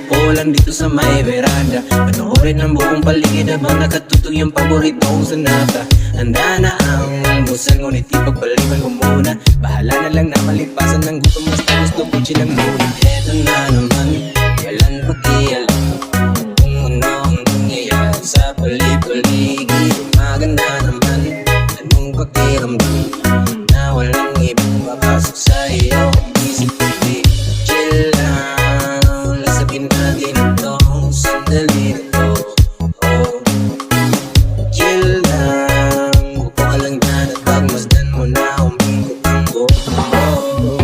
Umupo lang dito sa may veranda, panoorin ang buong paligid habang nakatutog yung paboritong sanata. Handa na ang almusal, ngunit ipagpaliban ko muna. Bahala na lang na malipasan ng gutom, basta gusto ko chilang muna. Eto na naman, walang pakialam kung ano ang nangyayari sa paligid. Maganda naman, anong pakiramdam na walang ibang mapasok sa iyong isip. Chill lang, lasapin natin itong sandali na to. Oh, chill lang, upo ka lang dyan at pagmasdan mo na umikot ang buong.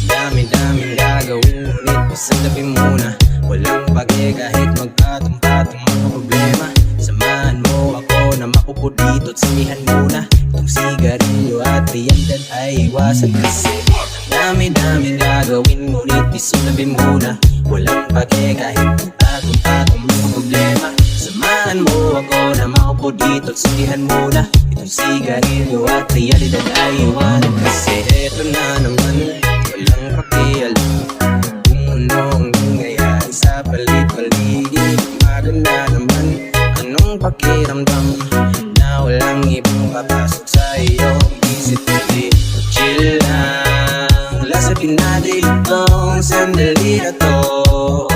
Dami-daming gagawin, ngunit pasandabi muna. Walang pake kahit magpatong-patong mga problema. Samahan mo ako na makupo dito't sinihan muna. Itong sigarilyo at riyandan ay iwasan kasi. Dami-daming gagawin, ngunit isundabi muna. Walang pake kahit magpatong-patong mga problema. Samahan mo ako na makupo dito't sinihan muna. Itong sigarilyo at riyandan ay iwasan kasi. Eto na naman, walang pakialam kung ano ang nangyayari sa paligid. Maganda naman, anong pakiramdam na walang ibang papasok sa iyong isip. Chill lang, lasapin natin itong sandali na to.